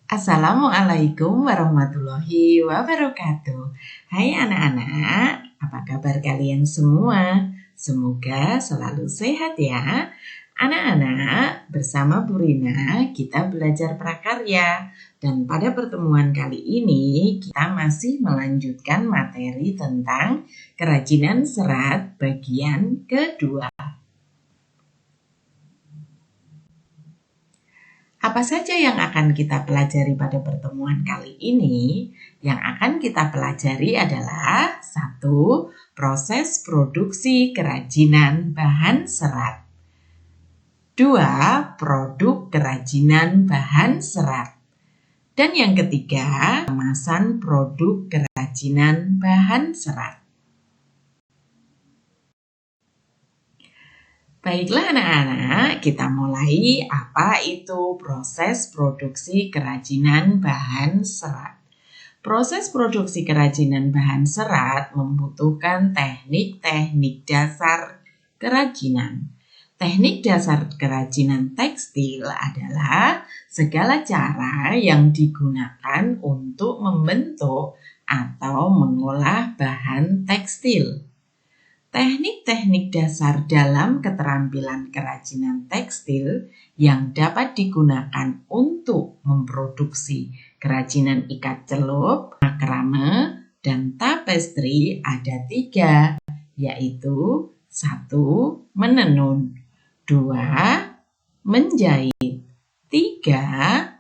Assalamualaikum warahmatullahi wabarakatuh. Hai anak-anak, apa kabar kalian semua? Semoga selalu sehat ya. Anak-anak, bersama Bu Rina kita belajar prakarya. Dan pada pertemuan kali ini kita masih melanjutkan materi tentang kerajinan serat bagian kedua. Apa saja yang akan kita pelajari pada pertemuan kali ini? Yang akan kita pelajari adalah 1. Proses produksi kerajinan bahan serat. 2. Produk kerajinan bahan serat. Dan yang ketiga, kemasan produk kerajinan bahan serat. Baiklah anak-anak, kita mulai apa itu proses produksi kerajinan bahan serat. Proses produksi kerajinan bahan serat membutuhkan teknik-teknik dasar kerajinan. Teknik dasar kerajinan tekstil adalah segala cara yang digunakan untuk membentuk atau mengolah bahan tekstil. Teknik-teknik dasar dalam keterampilan kerajinan tekstil yang dapat digunakan untuk memproduksi kerajinan ikat celup, makrame, dan tapestri ada 3, yaitu 1. Menenun, 2. Menjahit, 3.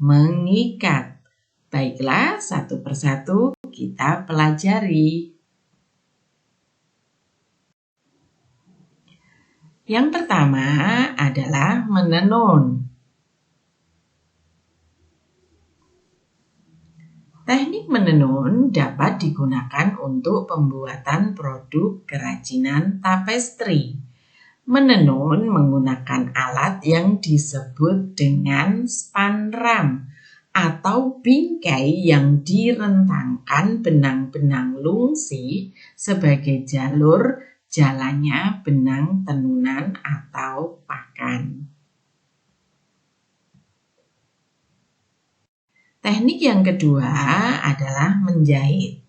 Mengikat. Baiklah, satu persatu kita pelajari. Yang pertama adalah menenun. Teknik menenun dapat digunakan untuk pembuatan produk kerajinan tapestri. Menenun menggunakan alat yang disebut dengan spanram atau bingkai yang direntangkan benang-benang lungsi sebagai jalur jalannya benang tenunan atau pakan. Teknik yang kedua adalah menjahit.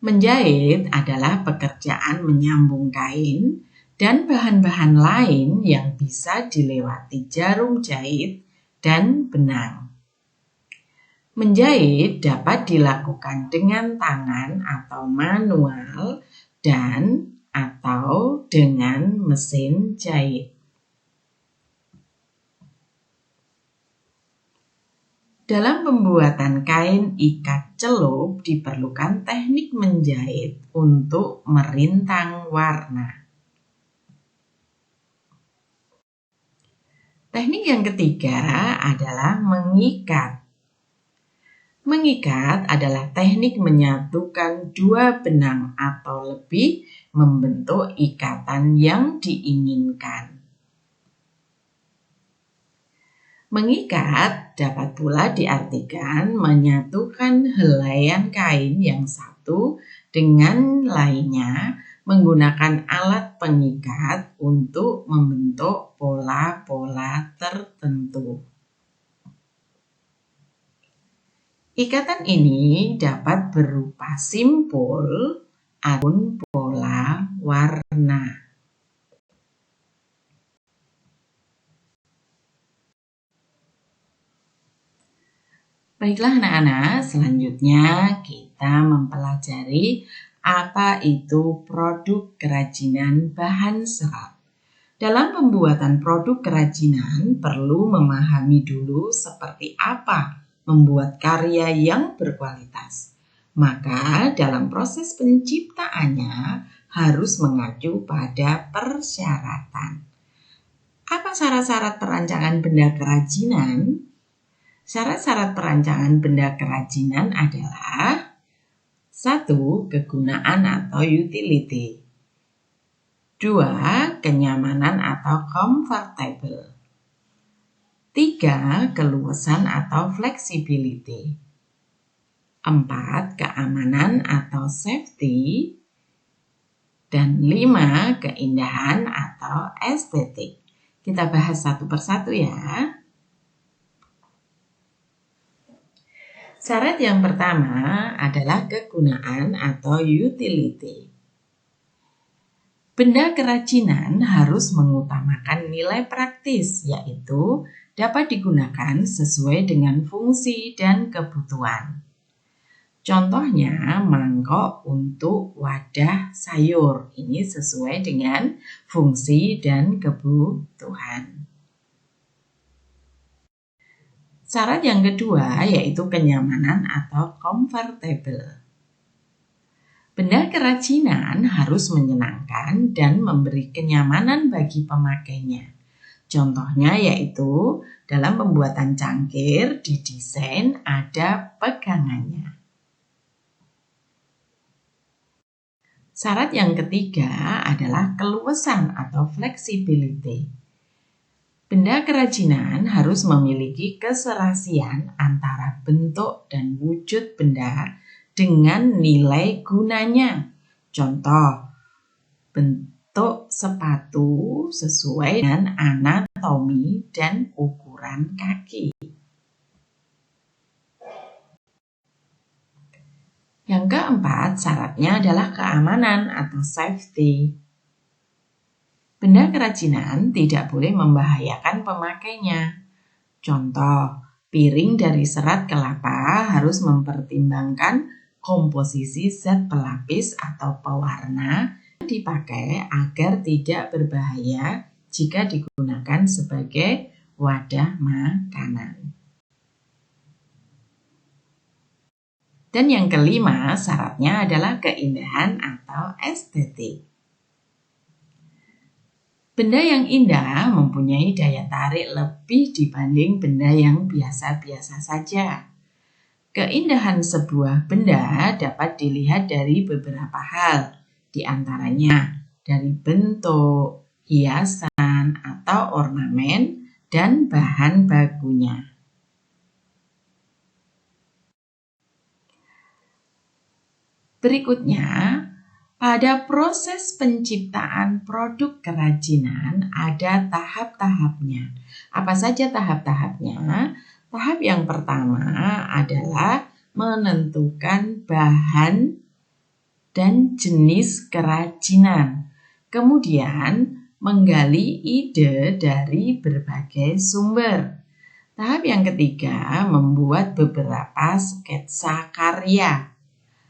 Menjahit adalah pekerjaan menyambung kain dan bahan-bahan lain yang bisa dilewati jarum jahit dan benang. Menjahit dapat dilakukan dengan tangan atau manual dan atau dengan mesin jahit. Dalam pembuatan kain ikat celup diperlukan teknik menjahit untuk merintang warna. Teknik yang ketiga adalah mengikat. Mengikat adalah teknik menyatukan 2 benang atau lebih membentuk ikatan yang diinginkan. Mengikat dapat pula diartikan menyatukan helaian kain yang satu dengan lainnya menggunakan alat pengikat untuk membentuk pola-pola tertentu. Ikatan ini dapat berupa simpul ataupun pola warna. Baiklah anak-anak, selanjutnya kita mempelajari apa itu produk kerajinan bahan serat. Dalam pembuatan produk kerajinan perlu memahami dulu seperti apa membuat karya yang berkualitas. Maka dalam proses penciptaannya harus mengacu pada persyaratan. Apa syarat-syarat perancangan benda kerajinan? Syarat-syarat perancangan benda kerajinan adalah 1. Kegunaan atau utility. 2. Kenyamanan atau comfortable. 3. Keluasan atau flexibility. 4. Keamanan atau safety. Dan 5. Keindahan atau estetik. Kita bahas satu persatu ya. Syarat yang pertama adalah kegunaan atau utility. Benda kerajinan harus mengutamakan nilai praktis, yaitu dapat digunakan sesuai dengan fungsi dan kebutuhan. Contohnya, mangkok untuk wadah sayur. Ini sesuai dengan fungsi dan kebutuhan. Syarat yang kedua yaitu kenyamanan atau comfortable. Benda kerajinan harus menyenangkan dan memberi kenyamanan bagi pemakainya. Contohnya yaitu dalam pembuatan cangkir didesain ada pegangannya. Syarat yang ketiga adalah keluasan atau flexibility. Benda kerajinan harus memiliki keserasian antara bentuk dan wujud benda dengan nilai gunanya. Contoh, bentuk sepatu sesuai dengan anatomi dan ukuran kaki. Yang keempat, syaratnya adalah keamanan atau safety. Benda kerajinan tidak boleh membahayakan pemakainya. Contoh, piring dari serat kelapa harus mempertimbangkan komposisi zat pelapis atau pewarna yang dipakai agar tidak berbahaya jika digunakan sebagai wadah makanan. Dan yang kelima, syaratnya adalah keindahan atau estetik. Benda yang indah mempunyai daya tarik lebih dibanding benda yang biasa-biasa saja. Keindahan sebuah benda dapat dilihat dari beberapa hal, di antaranya dari bentuk, hiasan, atau ornamen, dan bahan bakunya. Berikutnya, pada proses penciptaan produk kerajinan ada tahap-tahapnya. Apa saja tahap-tahapnya? Tahap yang pertama adalah menentukan bahan dan jenis kerajinan. Kemudian menggali ide dari berbagai sumber. Tahap yang ketiga membuat beberapa sketsa karya.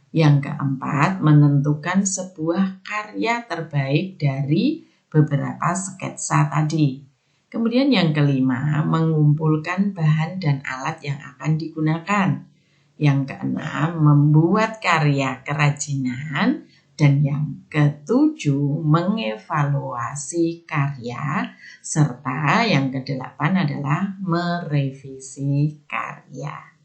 Yang keempat, menentukan sebuah karya terbaik dari beberapa sketsa tadi. Kemudian yang kelima, mengumpulkan bahan dan alat yang akan digunakan. Yang keenam, membuat karya kerajinan. Dan yang ketujuh, mengevaluasi karya. Serta yang kedelapan adalah merevisi karya.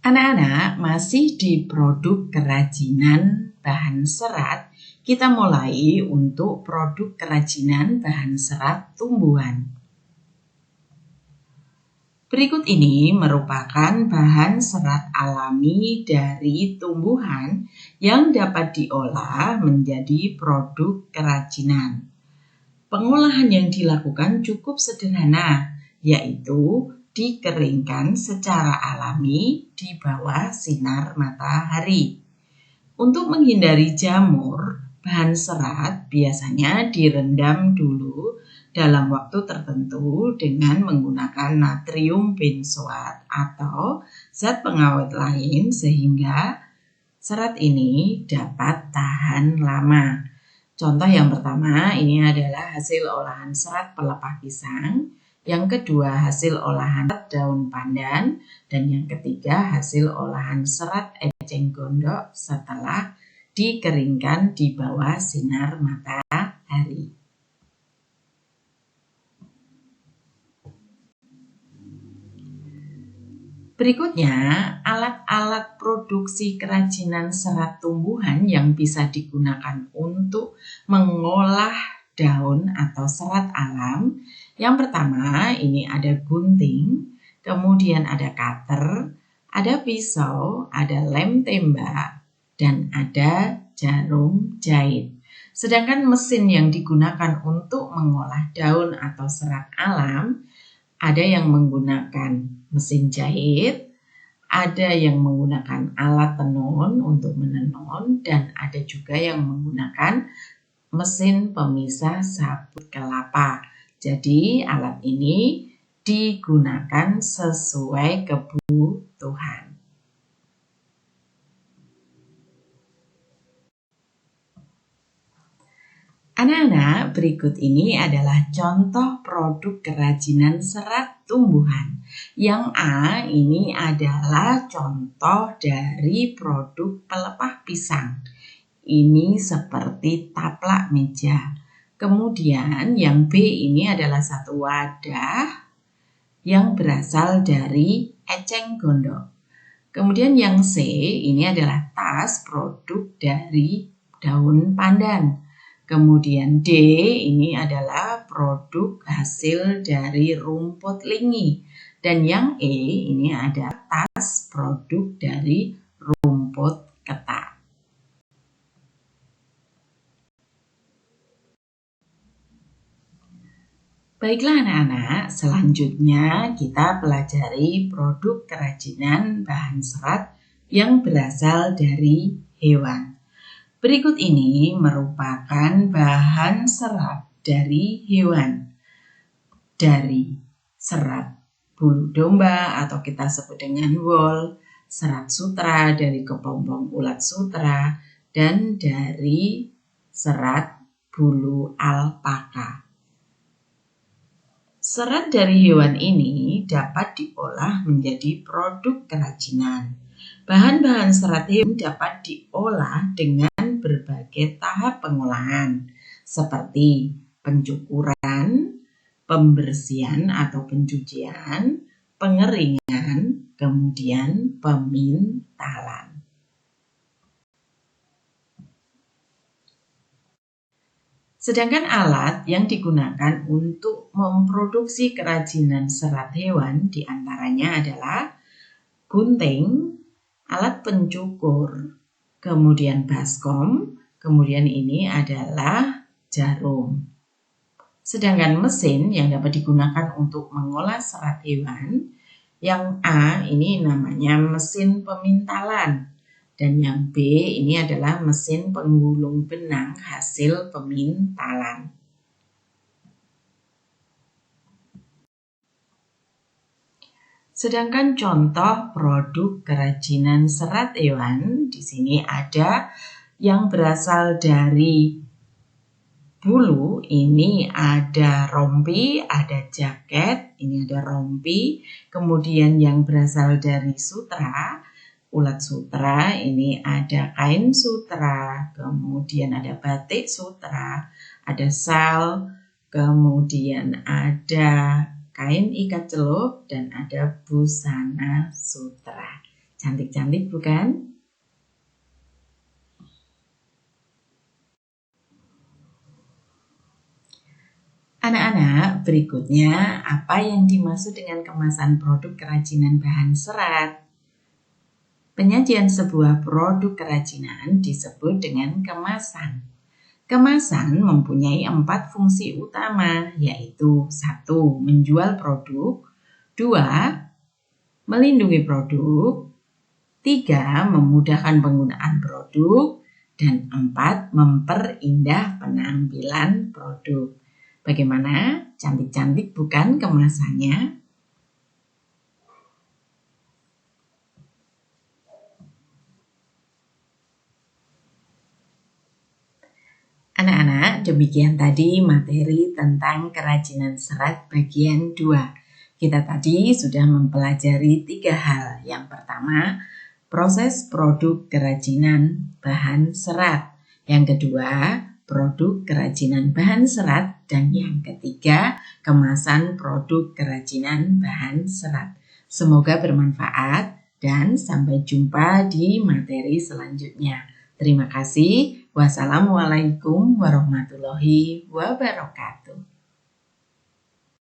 Anak-anak, masih di produk kerajinan bahan serat, kita mulai untuk produk kerajinan bahan serat tumbuhan. Berikut ini merupakan bahan serat alami dari tumbuhan yang dapat diolah menjadi produk kerajinan. Pengolahan yang dilakukan cukup sederhana, yaitu dikeringkan secara alami di bawah sinar matahari. Untuk menghindari jamur, bahan serat biasanya direndam dulu dalam waktu tertentu dengan menggunakan natrium benzoat atau zat pengawet lain sehingga serat ini dapat tahan lama. Contoh yang pertama ini adalah hasil olahan serat pelepah pisang. Yang kedua hasil olahan daun pandan, dan yang ketiga hasil olahan serat eceng gondok setelah dikeringkan di bawah sinar matahari. Berikutnya, alat-alat produksi kerajinan serat tumbuhan yang bisa digunakan untuk mengolah daun atau serat alam. Yang pertama, ini ada gunting, kemudian ada cutter, ada pisau, ada lem tembak, dan ada jarum jahit. Sedangkan mesin yang digunakan untuk mengolah daun atau serat alam, ada yang menggunakan mesin jahit, ada yang menggunakan alat tenun untuk menenun, dan ada juga yang menggunakan mesin pemisah sabut kelapa. Jadi alat ini digunakan sesuai kebutuhan. Anak-anak, berikut ini adalah contoh produk kerajinan serat tumbuhan. Yang A ini adalah contoh dari produk pelepah pisang. Ini seperti taplak meja. Kemudian yang B ini adalah satu wadah yang berasal dari eceng gondok. Kemudian yang C ini adalah tas produk dari daun pandan. Kemudian D ini adalah produk hasil dari rumput lingi. Dan yang E ini adalah tas produk dari rumput ketak. Baiklah anak-anak, selanjutnya kita pelajari produk kerajinan bahan serat yang berasal dari hewan. Berikut ini merupakan bahan serat dari hewan. Dari serat bulu domba atau kita sebut dengan wool, serat sutra dari kepompong ulat sutra, dan dari serat bulu alpaka. Serat dari hewan ini dapat diolah menjadi produk kerajinan. Bahan-bahan serat hewan dapat diolah dengan berbagai tahap pengolahan, seperti pencukuran, pembersihan atau pencucian, pengeringan, kemudian pemintalan. Sedangkan alat yang digunakan untuk memproduksi kerajinan serat hewan diantaranya adalah gunting, alat pencukur, kemudian baskom, kemudian ini adalah jarum. Sedangkan mesin yang dapat digunakan untuk mengolah serat hewan, yang A ini namanya mesin pemintalan, dan yang B ini adalah mesin penggulung benang hasil pemintalan. Sedangkan contoh produk kerajinan serat hewan di sini ada yang berasal dari bulu, ini ada rompi, ada jaket, ini ada rompi. Kemudian yang berasal dari sutra, ulat sutra, ini ada kain sutra, kemudian ada batik sutra, ada sal, kemudian ada kain ikat celup, dan ada busana sutra. Cantik-cantik bukan? Anak-anak, berikutnya apa yang dimaksud dengan kemasan produk kerajinan bahan serat? Penyajian sebuah produk kerajinan disebut dengan kemasan. Kemasan mempunyai 4 fungsi utama, yaitu 1. Menjual produk, 2. Melindungi produk, 3. Memudahkan penggunaan produk, dan 4. Memperindah penampilan produk. Bagaimana? Cantik-cantik bukan kemasannya? Anak-anak, demikian tadi materi tentang kerajinan serat bagian 2. Kita tadi sudah mempelajari 3 hal. Yang pertama, proses produk kerajinan bahan serat. Yang kedua, produk kerajinan bahan serat. Dan yang ketiga, kemasan produk kerajinan bahan serat. Semoga bermanfaat dan sampai jumpa di materi selanjutnya. Terima kasih. Wassalamualaikum warahmatullahi wabarakatuh.